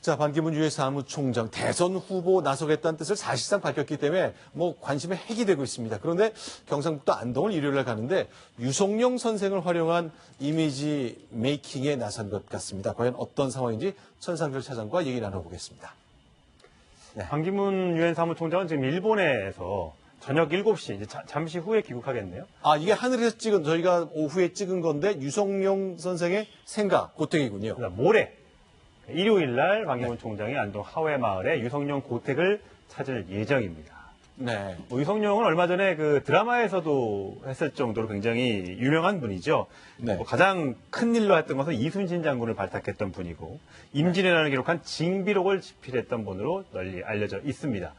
자, 반기문 유엔 사무총장 대선 후보 나서겠다는 뜻을 사실상 밝혔기 때문에 관심의 핵이 되고 있습니다. 그런데 경상북도 안동을 일요일날 가는데 유성룡 선생을 활용한 이미지 메이킹에 나선 것 같습니다. 과연 어떤 상황인지 천상길 차장과 얘기 나눠보겠습니다. 네. 반기문 유엔 사무총장은 지금 일본에서 저녁 7시, 이제 잠시 후에 귀국하겠네요. 아, 이게 하늘에서 찍은, 저희가 오후에 찍은 건데 유성룡 선생의 생가, 고택이군요. 모레, 일요일 날 반기문 총장이 안동 하회마을에 유성룡 고택을 찾을 예정입니다. 네. 유성룡은 얼마 전에 그 드라마에서도 했을 정도로 굉장히 유명한 분이죠. 네. 가장 큰 일로 했던 것은 이순신 장군을 발탁했던 분이고, 임진왜란을 기록한 징비록을 집필했던 분으로 널리 알려져 있습니다.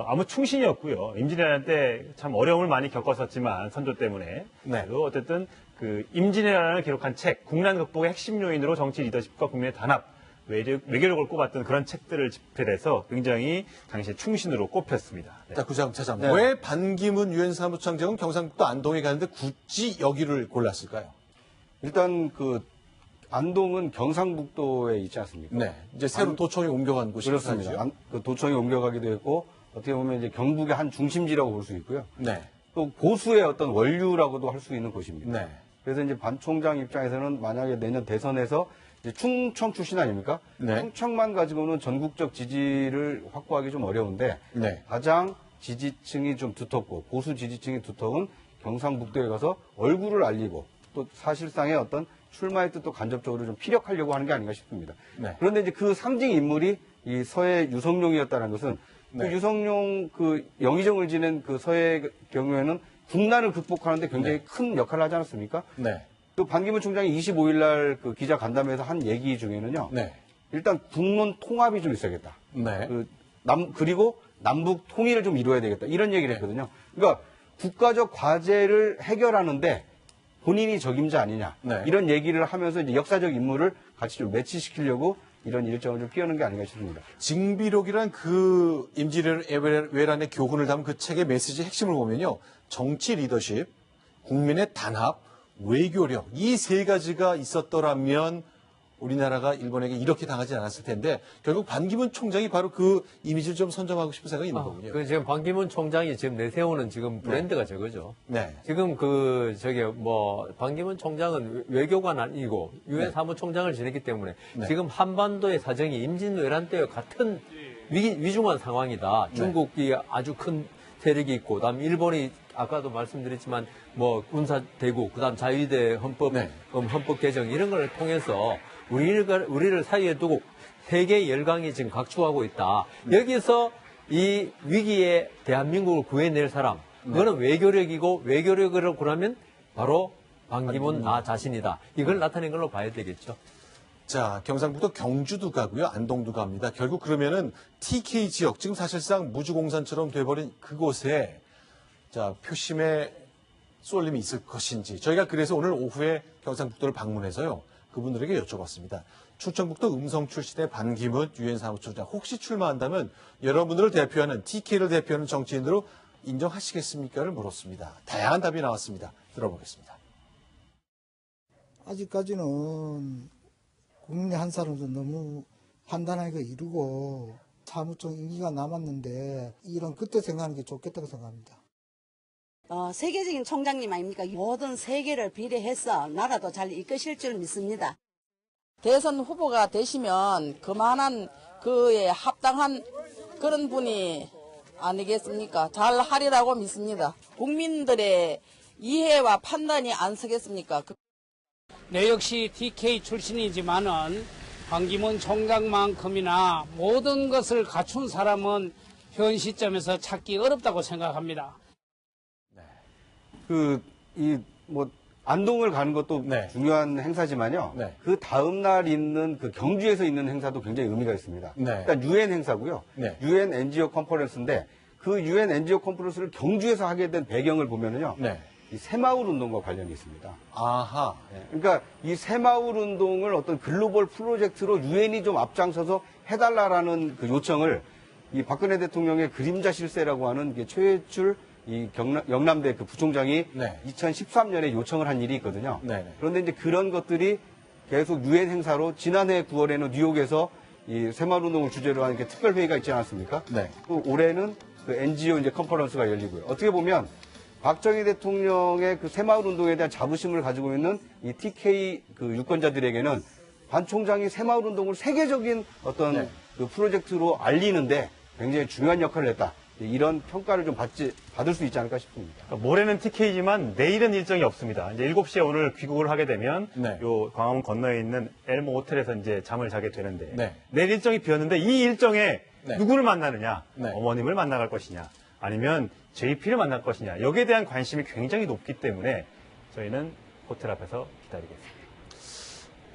아무 충신이었고요. 임진왜란 때 참 어려움을 많이 겪었었지만 선조 때문에. 네. 그리고 어쨌든 그 임진왜란을 기록한 책, 국난 극복의 핵심 요인으로 정치 리더십과 국민의 단합, 외교력을 꼽았던 그런 책들을 집필해서 굉장히 당시에 충신으로 꼽혔습니다. 네. 자, 구장 차장. 네. 왜 반기문 유엔 사무총장은 경상북도 안동에 가는데 굳이 여기를 골랐을까요? 일단 안동은 경상북도에 있지 않습니까? 네. 이제 새로 도청이 옮겨간 곳이 그렇습니다. 그 도청이 옮겨가기도 했고 어떻게 보면 이제 경북의 한 중심지라고 볼 수 있고요. 네. 또 보수의 어떤 원류라고도 할 수 있는 곳입니다. 네. 그래서 이제 반 총장 입장에서는 만약에 내년 대선에서 이제 충청 출신 아닙니까? 네. 충청만 가지고는 전국적 지지를 확보하기 좀 어려운데 네. 가장 지지층이 좀 두텁고 보수 지지층이 두터운 경상북도에 가서 얼굴을 알리고 또 사실상의 어떤 출마의 뜻도 간접적으로 좀 피력하려고 하는 게 아닌가 싶습니다. 네. 그런데 이제 그 상징 인물이 이 서해 유성룡이었다는 것은 네. 그 유성룡 영의정을 지낸 그 서해의 경우에는 국난을 극복하는데 굉장히 네. 큰 역할을 하지 않았습니까? 네. 또 반기문 총장이 25일 날 그 기자 간담회에서 한 얘기 중에는요. 네. 일단 국론 통합이 좀 있어야겠다. 네. 그리고 남북 통일을 좀 이루어야 되겠다. 이런 얘기를 했거든요. 그러니까 국가적 과제를 해결하는데 본인이 적임자 아니냐. 네. 이런 얘기를 하면서 이제 역사적 인물을 같이 좀 매치시키려고 이런 일정을 좀 끼우는 게 아닌가 싶습니다. 징비록이란 그 임진왜란의 교훈을 담은 그 책의 메시지 핵심을 보면요. 정치 리더십, 국민의 단합, 외교력 이 세 가지가 있었더라면 우리나라가 일본에게 이렇게 당하지 않았을 텐데 결국 반기문 총장이 바로 그 이미지를 좀 선점하고 싶은 생각이 있는 거군요. 지금 반기문 총장이 지금 내세우는 지금 브랜드가 저거죠. 네. 지금 반기문 총장은 외교관 아니고 유엔 사무총장을 지냈기 때문에 네. 지금 한반도의 사정이 임진왜란 때와 같은 위중한 상황이다. 중국이 아주 큰 세력이 있고, 그다음 일본이 아까도 말씀드렸지만 군사 대국, 그다음 자유대 헌법, 네. 헌법 개정 이런 걸 통해서 우리를 사이에 두고 세계 열강이 지금 각축하고 있다. 여기서 이 위기에 대한민국을 구해낼 사람, 그거는 외교력이고 외교력으로 그러면 바로 반기문 나 자신이다. 이걸 나타낸 걸로 봐야 되겠죠. 자, 경상북도 경주도 가고요. 안동도 갑니다. 결국 그러면은 TK 지역, 지금 사실상 무주공산처럼 돼버린 그곳에 자, 표심의 쏠림이 있을 것인지 저희가 그래서 오늘 오후에 경상북도를 방문해서요. 그분들에게 여쭤봤습니다. 충청북도 음성 출신의 반기문 유엔 사무총장 혹시 출마한다면 여러분들을 대표하는 TK를 대표하는 정치인으로 인정하시겠습니까?를 물었습니다. 다양한 답이 나왔습니다. 들어보겠습니다. 아직까지는 국민의 한 사람도 너무 판단하기가 이르고 사무총 임기가 남았는데 이런 그때 생각하는 게 좋겠다고 생각합니다. 세계적인 총장님 아닙니까? 모든 세계를 비례해서 나라도 잘 이끄실 줄 믿습니다. 대선 후보가 되시면 그만한 그에 합당한 그런 분이 아니겠습니까? 잘 하리라고 믿습니다. 국민들의 이해와 판단이 안 서겠습니까? 내 역시 TK 출신이지만은 반기문 총장만큼이나 모든 것을 갖춘 사람은 현 시점에서 찾기 어렵다고 생각합니다. 안동을 가는 것도 네. 중요한 행사지만요. 네. 그 다음 날 있는 그 경주에서 있는 행사도 굉장히 의미가 있습니다. 네. 일단 유엔 행사고요. 네. 유엔 NGO 컨퍼런스인데 그 유엔 NGO 컨퍼런스를 경주에서 하게 된 배경을 보면은요. 네. 이 새마을 운동과 관련이 있습니다. 아하. 그러니까 이 새마을 운동을 어떤 글로벌 프로젝트로 유엔이 좀 앞장서서 해달라라는 그 요청을 이 박근혜 대통령의 그림자 실세라고 하는 게 최혜출 이 영남대 그 부총장이 네. 2013년에 요청을 한 일이 있거든요. 네네. 그런데 이제 그런 것들이 계속 유엔 행사로 지난해 9월에는 뉴욕에서 이 새마을운동을 주제로 하는 게 특별회의가 있지 않았습니까? 네. 또 올해는 그 NGO 이제 컨퍼런스가 열리고요. 어떻게 보면 박정희 대통령의 그 새마을운동에 대한 자부심을 가지고 있는 이 TK 그 유권자들에게는 반 총장이 새마을운동을 세계적인 어떤 네. 그 프로젝트로 알리는데 굉장히 중요한 역할을 했다. 이런 평가를 좀 받을 수 있지 않을까 싶습니다. 그러니까 모레는 TK지만 내일은 일정이 없습니다. 이제 7시에 오늘 귀국을 하게 되면 네. 요 광화문 건너에 있는 엘모 호텔에서 이제 잠을 자게 되는데 네. 내일 일정이 비었는데 이 일정에 네. 누구를 만나느냐? 네. 어머님을 만나갈 것이냐? 아니면 JP를 만날 것이냐? 여기에 대한 관심이 굉장히 높기 때문에 저희는 호텔 앞에서 기다리겠습니다.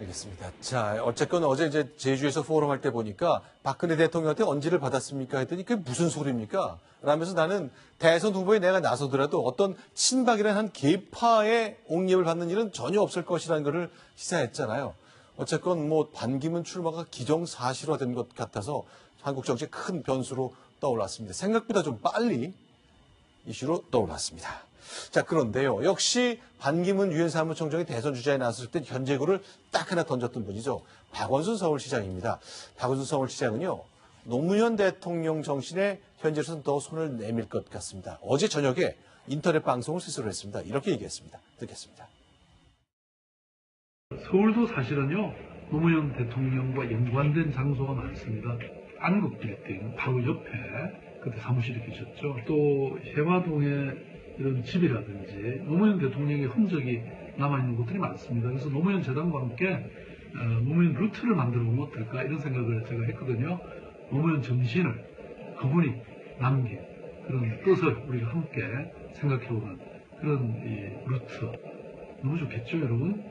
알겠습니다. 자, 어쨌건 어제 이제 제주에서 포럼할 때 보니까 박근혜 대통령한테 언지를 받았습니까? 했더니 그게 무슨 소리입니까? 라면서 나는 대선 후보에 내가 나서더라도 어떤 친박이라는 한 계파의 옹립을 받는 일은 전혀 없을 것이라는 것을 시사했잖아요. 어쨌건 뭐 반기문 출마가 기정사실화된 것 같아서 한국 정치의 큰 변수로 떠올랐습니다. 생각보다 좀 빨리 이슈로 떠올랐습니다. 자, 그런데요. 역시 반기문 유엔 사무총장이 대선 주자에 나섰을 때 현재구를 딱 하나 던졌던 분이죠. 박원순 서울시장입니다. 박원순 서울시장은요. 노무현 대통령 정신에 현재로서는 더 손을 내밀 것 같습니다. 어제 저녁에 인터넷 방송을 스스로 했습니다. 이렇게 얘기했습니다. 듣겠습니다. 서울도 사실은요. 노무현 대통령과 연관된 장소가 많습니다. 안국 빌딩 바로 옆에 그때 사무실이 계셨죠. 또 해화동에 이런 집이라든지 노무현 대통령의 흔적이 남아있는 곳들이 많습니다. 그래서 노무현 재단과 함께 노무현 루트를 만들어 보면 어떨까 이런 생각을 제가 했거든요. 노무현 정신을 그분이 남긴 그런 뜻을 우리가 함께 생각해보는 그런 이 루트 너무 좋겠죠, 여러분?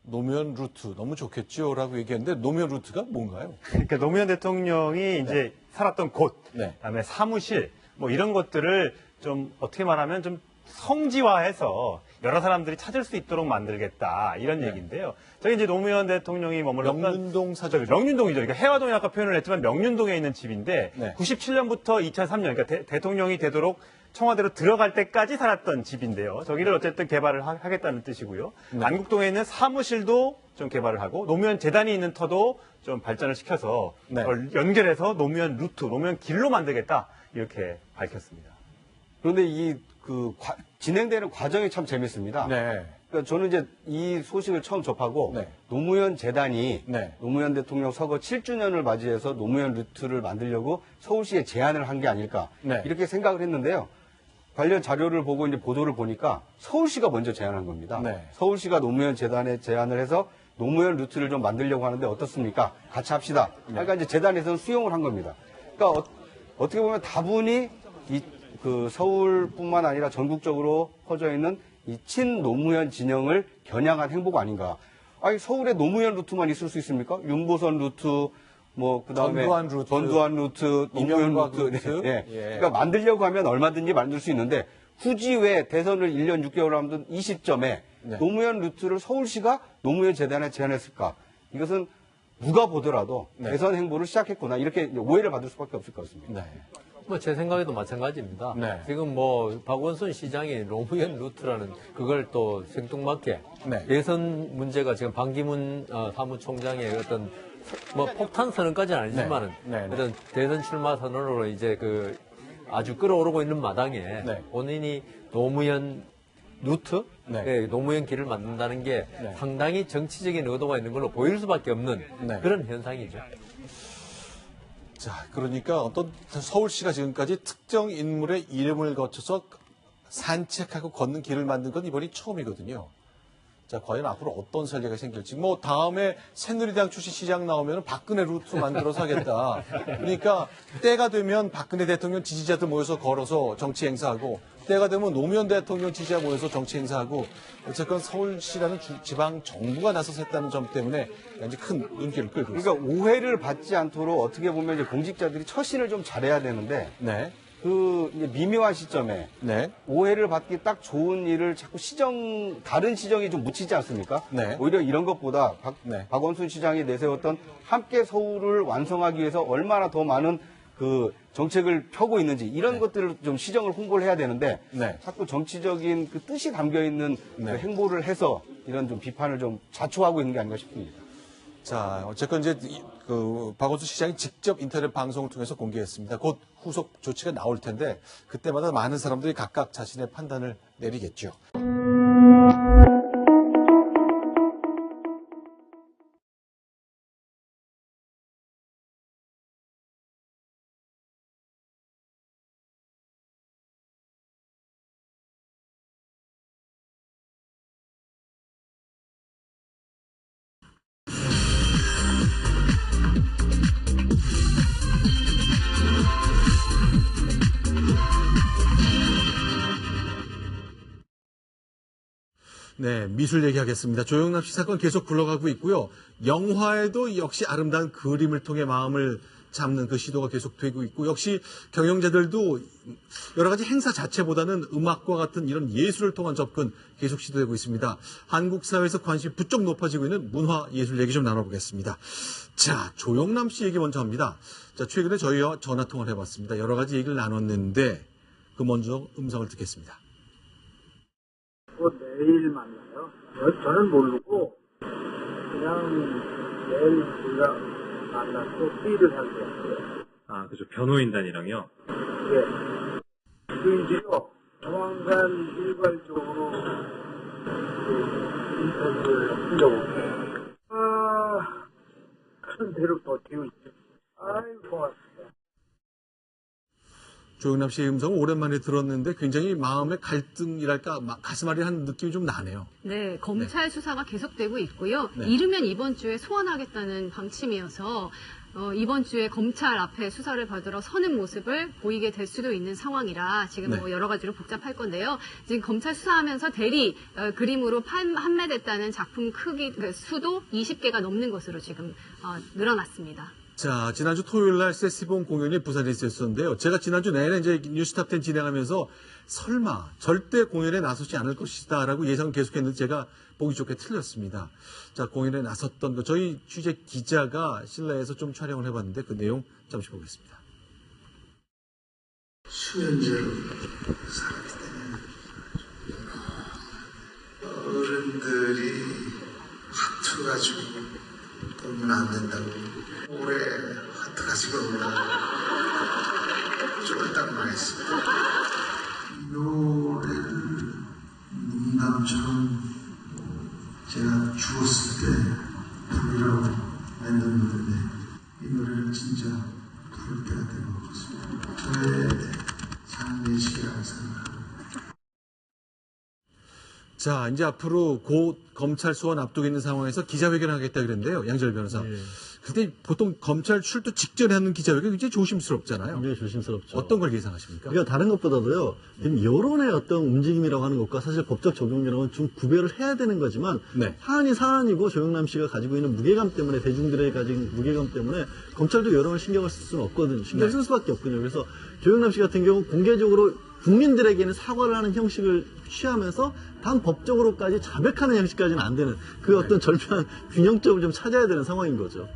노무현 루트 너무 좋겠죠? 라고 얘기했는데 노무현 루트가 뭔가요? 그러니까 노무현 대통령이 이제 살았던 곳, 네. 그다음에 사무실, 뭐 이런 것들을 좀 어떻게 말하면 좀 성지화해서 여러 사람들이 찾을 수 있도록 만들겠다 이런 네. 얘기인데요. 저희 이제 노무현 대통령이 머물렀던 명륜동 사저. 명륜동이죠. 그러니까 해화동이 아까 표현을 했지만 명륜동에 있는 집인데 네. 97년부터 2003년 그러니까 대통령이 되도록 청와대로 들어갈 때까지 살았던 집인데요. 저기를 어쨌든 개발을 하겠다는 뜻이고요. 네. 안국동에 있는 사무실도 좀 개발을 하고 노무현 재단이 있는 터도 좀 발전을 시켜서 네. 그걸 연결해서 노무현 루트, 노무현 길로 만들겠다 이렇게 밝혔습니다. 그런데 진행되는 과정이 참 재밌습니다. 네. 그러니까 저는 이제 이 소식을 처음 접하고 네. 노무현 재단이 네. 노무현 대통령 서거 7주년을 맞이해서 노무현 루트를 만들려고 서울시에 제안을 한 게 아닐까 네. 이렇게 생각을 했는데요. 관련 자료를 보고 이제 보도를 보니까 서울시가 먼저 제안한 겁니다. 네. 서울시가 노무현 재단에 제안을 해서 노무현 루트를 좀 만들려고 하는데 어떻습니까? 같이 합시다. 그러니까 이제 재단에서는 수용을 한 겁니다. 그러니까 어떻게 보면 다분히 그 서울뿐만 아니라 전국적으로 퍼져 있는 이 친노무현 진영을 겨냥한 행보가 아닌가. 아니 서울에 노무현 루트만 있을 수 있습니까? 윤보선 루트, 뭐 그다음에 전두환 루트, 노무현 이명박 루트. 루트. 네. 예. 그러니까 만들려고 하면 얼마든지 만들 수 있는데 굳이 왜 대선을 1년 6개월 앞둔 이 시점에 네. 노무현 루트를 서울시가 노무현 재단에 제안했을까? 이것은 누가 보더라도 네. 대선 행보를 시작했구나 이렇게 오해를 받을 수밖에 없을 것 같습니다. 네. 뭐 제 생각에도 마찬가지입니다. 네. 지금 뭐 박원순 시장이 노무현 루트라는 그걸 또 생뚱맞게 네. 대선 문제가 지금 반기문 사무총장의 어떤 뭐 폭탄 선언까지는 아니지만은 네. 네. 네. 어떤 대선 출마 선언으로 이제 그 아주 끌어오르고 있는 마당에 네. 본인이 노무현 루트, 네. 네, 노무현 길을 만든다는 게 네. 상당히 정치적인 의도가 있는 걸로 보일 수밖에 없는 네. 그런 현상이죠. 자, 그러니까 어떤 서울시가 지금까지 특정 인물의 이름을 거쳐서 산책하고 걷는 길을 만든 건 이번이 처음이거든요. 자, 과연 앞으로 어떤 설례가 생길지. 뭐, 다음에 새누리당 출신 시장 나오면 박근혜 루트 만들어서 하겠다. 그러니까 때가 되면 박근혜 대통령 지지자들 모여서 걸어서 정치 행사하고, 때가 되면 노무현 대통령 지지자 모여서 정치 행사하고, 어쨌건 서울시라는 지방 정부가 나서서 했다는 점 때문에 이제 큰 눈길을 끌고 있습니다. 그러니까 오해를 받지 않도록 어떻게 보면 이제 공직자들이 처신을 좀 잘해야 되는데 네. 그 이제 미묘한 시점에 네. 오해를 받기 딱 좋은 일을 자꾸 다른 시정이 좀 묻히지 않습니까? 네. 오히려 이런 것보다 네. 박원순 시장이 내세웠던 함께 서울을 완성하기 위해서 얼마나 더 많은 그 정책을 펴고 있는지 이런 것들을 좀 시정을 홍보를 해야 되는데 네. 자꾸 정치적인 그 뜻이 담겨 있는 네. 그 행보를 해서 이런 좀 비판을 좀 자초하고 있는 게 아닌가 싶습니다. 자, 어쨌건 이제 박원순 시장이 직접 인터넷 방송을 통해서 공개했습니다. 곧 후속 조치가 나올 텐데 그때마다 많은 사람들이 각각 자신의 판단을 내리겠죠. 네, 미술 얘기하겠습니다. 조영남 씨 사건 계속 굴러가고 있고요. 영화에도 역시 아름다운 그림을 통해 마음을 잡는 그 시도가 계속되고 있고, 역시 경영자들도 여러 가지 행사 자체보다는 음악과 같은 이런 예술을 통한 접근 계속 시도되고 있습니다. 한국 사회에서 관심이 부쩍 높아지고 있는 문화 예술 얘기 좀 나눠보겠습니다. 자, 조영남 씨 얘기 먼저 합니다. 자, 최근에 저희와 전화 통화를 해봤습니다. 여러 가지 얘기를 나눴는데 그 먼저 음성을 듣겠습니다. 내일 만나요. 저는 모르고 그냥 내일 우리가 만나서 회의를 하려고요. 아, 그죠. 변호인단이랑요? 예. 그인지요. 조만간 일괄적으로 인터뷰를 하려고. 큰 배를 버티고 있죠. 아이고, 고맙습니다. 조영남 씨의 음성을 오랜만에 들었는데 굉장히 마음의 갈등이랄까 가슴앓이한 느낌이 좀 나네요. 네, 검찰 수사가 계속되고 있고요. 네. 이르면 이번 주에 소환하겠다는 방침이어서 이번 주에 검찰 앞에 수사를 받으러 서는 모습을 보이게 될 수도 있는 상황이라 지금 네. 뭐 여러 가지로 복잡할 건데요. 지금 검찰 수사하면서 대리 그림으로 판매됐다는 작품 크기 수도 20개가 넘는 것으로 지금 늘어났습니다. 자, 지난주 토요일 날 세시봉 공연이 부산에 있었는데요. 제가 지난주 내내 이제 뉴스탑10 진행하면서 설마 절대 공연에 나서지 않을 것이다라고 예상을 계속했는데 제가 보기 좋게 틀렸습니다. 자, 공연에 나섰던 거 저희 취재 기자가 실내에서 좀 촬영을 해봤는데 그 내용 잠시 보겠습니다. 수면제로 사람이 되면 어른들이 하트 가지고 돈은 안 된다고 올해 하트 가지고 쫄딱 망했습니다. 노래를 농담처럼 제가 죽었을 때 부르라고 만든 노래인데 이 노래를 진짜 부를 때가 된 것 같습니다. 저의 장례식이라고 생각합니다. 자, 이제 앞으로 곧 검찰 소환 앞두고 있는 상황에서 기자회견을 하겠다 그랬는데요. 양절 변호사. 네. 근데 보통 검찰 출두 직전에 하는 기자회견 굉장히 조심스럽잖아요. 굉장히 조심스럽죠. 어떤 걸 예상하십니까? 그러니까 다른 것보다도요, 지금 여론의 어떤 움직임이라고 하는 것과 사실 법적 적용이라고는 좀 구별을 해야 되는 거지만, 네. 사안이 사안이고 조영남 씨가 가지고 있는 무게감 때문에, 대중들의 가진 무게감 때문에 검찰도 여론을 신경을 쓸 수는 없거든요. 신경 쓸 수밖에 없거든요. 그래서 조영남 씨 같은 경우 공개적으로 국민들에게는 사과를 하는 형식을 취하면서 단 법적으로까지 자백하는 형식까지는 안 되는 그 어떤 절묘한 균형점을 좀 찾아야 되는 상황인 거죠.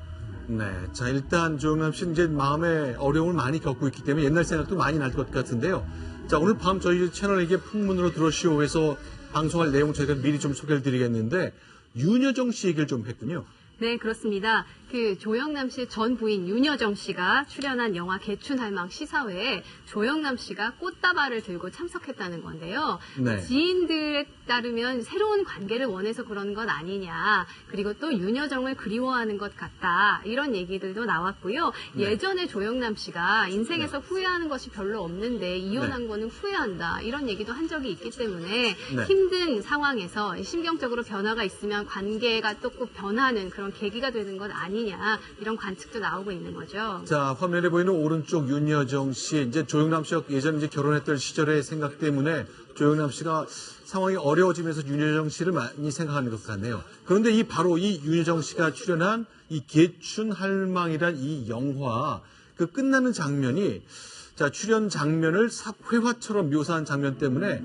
네. 자, 일단 조영남 씨는 이제 마음의 어려움을 많이 겪고 있기 때문에 옛날 생각도 많이 날 것 같은데요. 자, 오늘 밤 저희 채널에게 풍문으로 들어오시오에서 방송할 내용 저희가 미리 좀 소개를 드리겠는데 윤여정 씨 얘기를 좀 했군요. 네, 그렇습니다. 그 조영남 씨 전 부인 윤여정 씨가 출연한 영화 개춘할망 시사회에 조영남 씨가 꽃다발을 들고 참석했다는 건데요. 네. 지인들에 따르면 새로운 관계를 원해서 그런 것 아니냐. 그리고 또 윤여정을 그리워하는 것 같다. 이런 얘기들도 나왔고요. 네. 예전에 조영남 씨가 인생에서 후회하는 것이 별로 없는데 이혼한 거는 후회한다. 이런 얘기도 한 적이 있기 때문에 네. 힘든 상황에서 심경적으로 변화가 있으면 관계가 또 꼭 변하는 그런 계기가 되는 것 아니냐 이런 관측도 나오고 있는 거죠. 자, 화면에 보이는 오른쪽 윤여정 씨, 이제 조영남 씨가 예전에 이제 결혼했던 시절의 생각 때문에 조영남 씨가 상황이 어려워지면서 윤여정 씨를 많이 생각하는 것 같네요. 그런데 바로 이 윤여정 씨가 출연한 이 개춘할망이란 이 영화 그 끝나는 장면이 자, 출연 장면을 회화처럼 묘사한 장면 때문에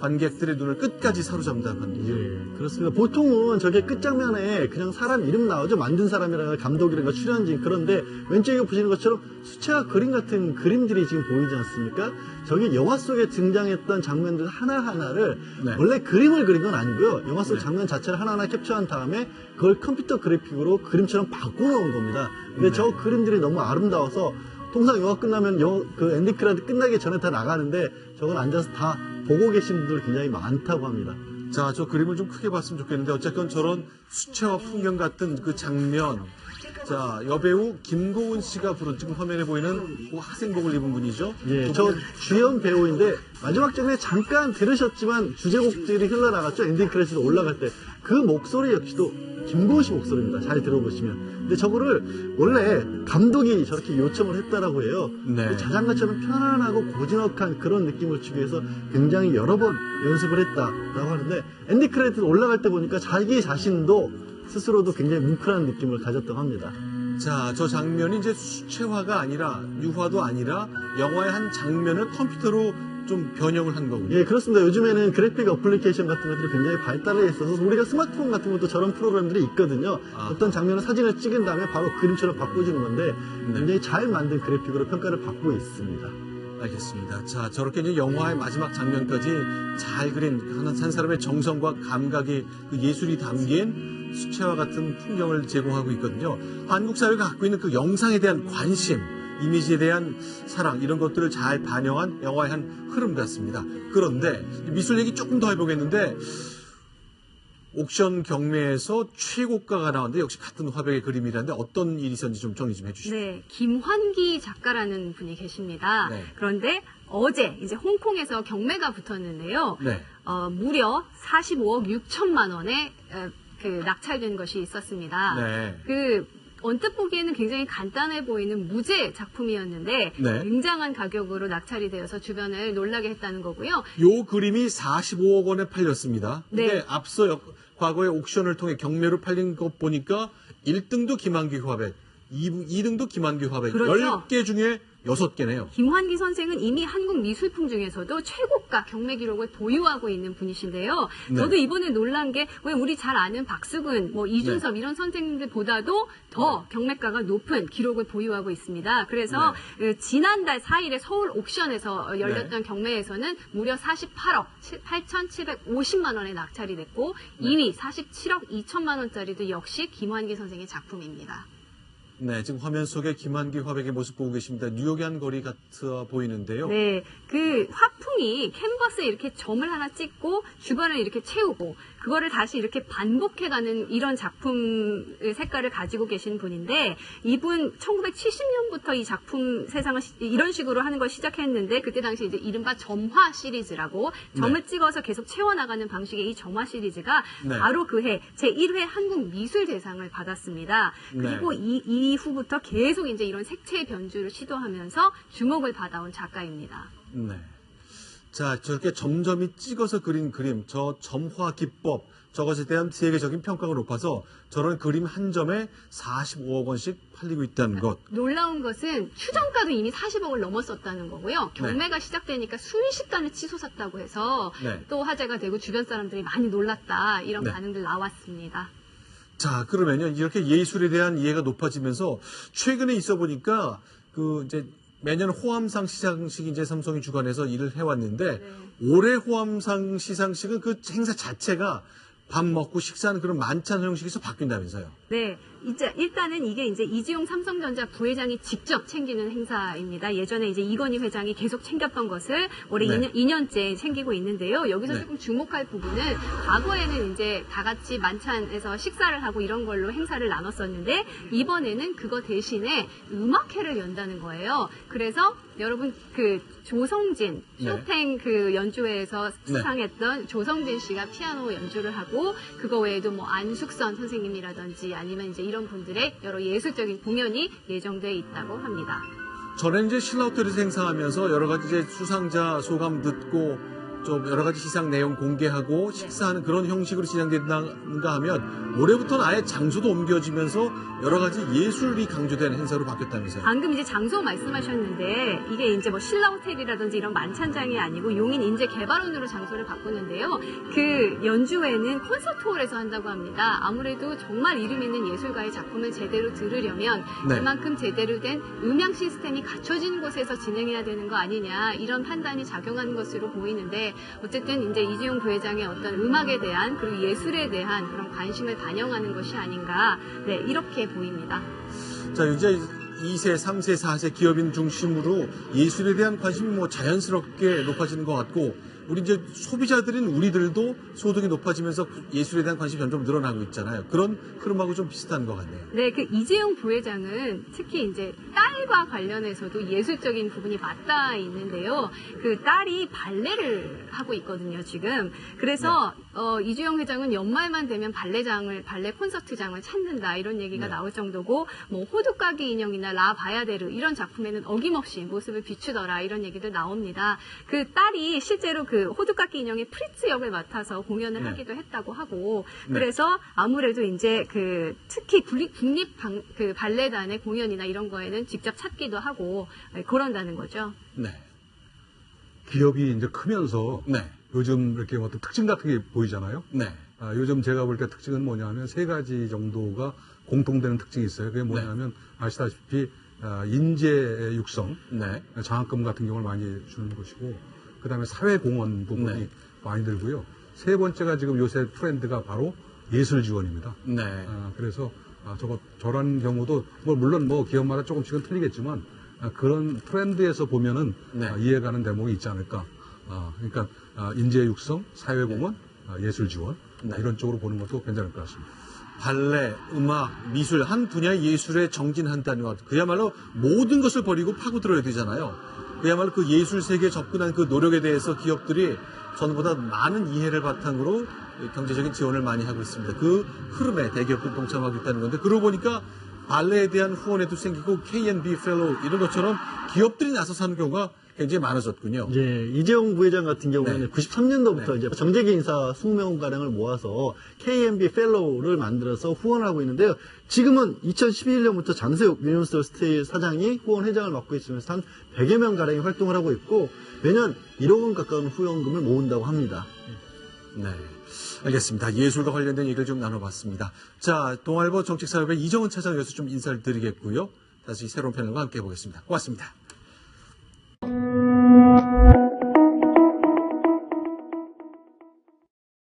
관객들의 눈을 끝까지 사로잡는다고 합니다. 예, 그렇습니다. 보통은 저게 끝장면에 그냥 사람 이름 나오죠. 만든 사람이라든가 감독이라든가 출연진. 그런데 왼쪽에 보시는 것처럼 수채화 그림 같은 그림들이 지금 보이지 않습니까? 저게 영화 속에 등장했던 장면들 하나하나를 네. 원래 그림을 그린 건 아니고요. 영화 속 장면 자체를 하나하나 캡처한 다음에 그걸 컴퓨터 그래픽으로 그림처럼 바꿔놓은 겁니다. 근데 저 그림들이 너무 아름다워서 통상 영화 끝나면 그 엔딩 크레딧 끝나기 전에 다 나가는데 저걸 앉아서 다 보고 계신 분들 굉장히 많다고 합니다. 자, 저 그림을 좀 크게 봤으면 좋겠는데 어쨌건 저런 수채화 풍경 같은 그 장면. 자, 여배우 김고은 씨가 부른 지금 화면에 보이는 그 학생복을 입은 분이죠. 예, 저 주연 배우인데 마지막 장면에 잠깐 들으셨지만 주제곡들이 흘러나갔죠. 엔딩 크레딧 올라갈 때 그 목소리 역시도 김고은 씨 목소리입니다. 잘 들어보시면. 근데 저거를 원래 감독이 저렇게 요청을 했다라고 해요. 네. 자장가처럼 편안하고 고즈넉한 그런 느낌을 주기 위해서 굉장히 여러 번 연습을 했다라고 하는데 엔딩 크레딧 올라갈 때 보니까 자기 자신도 스스로도 굉장히 뭉클한 느낌을 가졌다고 합니다. 자, 저 장면이 이제 수채화가 아니라 유화도 아니라 영화의 한 장면을 컴퓨터로 좀 변형을 한 거군요. 예, 그렇습니다. 요즘에는 그래픽 어플리케이션 같은 것들이 굉장히 발달해 있어서 우리가 스마트폰 같은 것도 저런 프로그램들이 있거든요. 어떤 장면을 사진을 찍은 다음에 바로 그림처럼 바꿔주는 건데 굉장히 잘 만든 그래픽으로 평가를 받고 있습니다. 알겠습니다. 자, 저렇게 이제 영화의 마지막 장면까지 잘 그린 한 사람의 정성과 감각이 그 예술이 담긴 수채화 같은 풍경을 제공하고 있거든요. 한국 사회가 갖고 있는 그 영상에 대한 관심, 이미지에 대한 사랑 이런 것들을 잘 반영한 영화의 한 흐름 같습니다. 그런데 미술 얘기 조금 더 해보겠는데 옥션 경매에서 최고가가 나왔는데 역시 같은 화백의 그림이라는데 어떤 일이 있었는지 좀 정리 좀 해주시죠. 네, 김환기 작가라는 분이 계십니다. 네. 그런데 어제 이제 홍콩에서 경매가 붙었는데요. 네. 무려 45억 6천만 원에 그 낙찰된 것이 있었습니다. 네. 언뜻 보기에는 굉장히 간단해 보이는 무제 작품이었는데 네. 굉장한 가격으로 낙찰이 되어서 주변을 놀라게 했다는 거고요. 요 그림이 45억 원에 팔렸습니다. 근데 네. 앞서 과거에 옥션을 통해 경매로 팔린 것 보니까 1등도 김한규 화백, 2등도 김한규 화백, 그렇죠. 10개 중에 6개네요. 김환기 선생은 이미 한국 미술품 중에서도 최고가 경매 기록을 보유하고 있는 분이신데요. 네. 저도 이번에 놀란 게 왜 우리 잘 아는 박수근, 이준섭 이런 선생님들보다도 더 경매가가 높은 기록을 보유하고 있습니다. 그래서 지난달 4일에 서울 옥션에서 열렸던 경매에서는 무려 48억 8,750만 원에 낙찰이 됐고 2위 47억 2천만 원짜리도 역시 김환기 선생의 작품입니다. 네, 지금 화면 속에 김한규 화백의 모습 보고 계십니다. 뉴욕의 한 거리 같아 보이는데요. 네, 그 화풍이 캔버스에 이렇게 점을 하나 찍고 주변을 이렇게 채우고 그거를 다시 이렇게 반복해가는 이런 작품 색깔을 가지고 계신 분인데 이분 1970년부터 이 작품 세상을 이런 식으로 하는 걸 시작했는데 그때 당시 이제 이른바 점화 시리즈라고 점을 찍어서 계속 채워나가는 방식의 이 점화 시리즈가 바로 그해 제1회 한국미술대상을 받았습니다. 그리고 이 이후부터 계속 이제 이런 색채 변주를 시도하면서 주목을 받아온 작가입니다. 네. 자, 저렇게 점점이 찍어서 그린 그림, 저 점화 기법, 저것에 대한 세계적인 평가가 높아서 저런 그림 한 점에 45억 원씩 팔리고 있다는 것. 놀라운 것은 추정가도 이미 40억을 넘었었다는 거고요. 경매가 시작되니까 순식간에 치솟았다고 해서 또 화제가 되고 주변 사람들이 많이 놀랐다 이런 반응들 나왔습니다. 자, 그러면요. 이렇게 예술에 대한 이해가 높아지면서 최근에 있어 보니까 이제 매년 호암상 시상식이 이제 삼성이 주관해서 일을 해왔는데 올해 호암상 시상식은 그 행사 자체가 밥 먹고 식사하는 그런 만찬 형식에서 바뀐다면서요. 네. 일단은 이게 이제 이지용 삼성전자 부회장이 직접 챙기는 행사입니다. 예전에 이제 이건희 회장이 계속 챙겼던 것을 올해 2년째 챙기고 있는데요. 여기서 조금 주목할 부분은 과거에는 이제 다 같이 만찬에서 식사를 하고 이런 걸로 행사를 나눴었는데 이번에는 그거 대신에 음악회를 연다는 거예요. 그래서 여러분 조성진 쇼팽 연주회에서 수상했던 조성진 씨가 피아노 연주를 하고 그거 외에도 안숙선 선생님이라든지 아니면 이제 이런 분들의 여러 예술적인 공연이 예정돼 있다고 합니다. 전에 이제 신라호텔에서 행사하면서 여러 가지 이제 수상자 소감 듣고 좀 여러 가지 시상 내용 공개하고 식사하는 그런 형식으로 진행된다는가 하면 올해부터는 아예 장소도 옮겨지면서 여러 가지 예술이 강조된 행사로 바뀌었다면서요. 방금 이제 장소 말씀하셨는데 이게 이제 뭐 신라 호텔이라든지 이런 만찬장이 아니고 용인 인재개발원으로 장소를 바꾸는데요. 그 연주회는 콘서트홀에서 한다고 합니다. 아무래도 정말 이름 있는 예술가의 작품을 제대로 들으려면 네. 그만큼 제대로 된 음향 시스템이 갖춰진 곳에서 진행해야 되는 거 아니냐 이런 판단이 작용하는 것으로 보이는데 어쨌든 이제 이지용 부회장의 어떤 음악에 대한 그리고 예술에 대한 그런 관심을 반영하는 것이 아닌가 네 이렇게 보입니다. 자, 이제 2세, 3세, 4세 기업인 중심으로 예술에 대한 관심이 뭐 자연스럽게 높아지는 것 같고 우리 이제 소비자들인 우리들도 소득이 높아지면서 예술에 대한 관심이 점점 늘어나고 있잖아요. 그런 흐름하고 좀 비슷한 것 같네요. 네, 그 이재용 부회장은 특히 이제 딸과 관련해서도 예술적인 부분이 맞닿아 있는데요. 그 딸이 발레를 하고 있거든요, 지금. 그래서 이주영 회장은 연말만 되면 발레 콘서트장을 찾는다 이런 얘기가 나올 정도고 뭐 호두까기 인형이나 라 바야데르 이런 작품에는 어김없이 모습을 비추더라 이런 얘기도 나옵니다. 그 딸이 실제로 그 호두까기 인형의 프리츠 역을 맡아서 공연을 하기도 했다고 하고 그래서 아무래도 이제 그 특히 국립 그 발레단의 공연이나 이런 거에는 직접 찾기도 하고 그런다는 거죠. 네. 기업이 이제 크면서 네. 요즘 이렇게 어떤 특징 같은 게 보이잖아요. 네. 요즘 제가 볼 때 특징은 뭐냐면 세 가지 정도가 공통되는 특징이 있어요. 그게 뭐냐면 아시다시피 인재 육성, 장학금 같은 경우를 많이 주는 것이고 그다음에 사회공헌 부분이 많이 들고요. 세 번째가 지금 요새 트렌드가 바로 예술 지원입니다. 그래서 저런 경우도 물론 뭐 기업마다 조금씩은 틀리겠지만 그런 트렌드에서 보면은 이해가는 대목이 있지 않을까. 그러니까 인재 육성, 사회공헌, 예술 지원 이런 쪽으로 보는 것도 괜찮을 것 같습니다. 발레, 음악, 미술 한 분야의 예술에 정진한다는 것. 그야말로 모든 것을 버리고 파고들어야 되잖아요. 그야말로 그 예술 세계에 접근한 그 노력에 대해서 기업들이 전보다 많은 이해를 바탕으로 경제적인 지원을 많이 하고 있습니다. 그 흐름에 대기업들 동참하고 있다는 건데 그러고 보니까 발레에 대한 후원에도 생기고 K&B 펠로우 이런 것처럼 기업들이 나서서 하는 경우가 굉장히 많아졌군요. 예, 이재용 부회장 같은 경우는 93년도부터 이제 정재계 인사 20명가량을 모아서 K&B 펠로우를 만들어서 후원하고 있는데요. 지금은 2011년부터 장세욱 유니버설 스테이 사장이 후원 회장을 맡고 있으면서 한 100여 명가량이 활동을 하고 있고 매년 1억 원 가까운 후원금을 모은다고 합니다. 네. 알겠습니다. 예술과 관련된 얘기를 좀 나눠봤습니다. 자, 동아일보 정책사업의 이정은 차장 여기서 좀 인사를 드리겠고요. 다시 새로운 패널과 함께 해보겠습니다. 고맙습니다.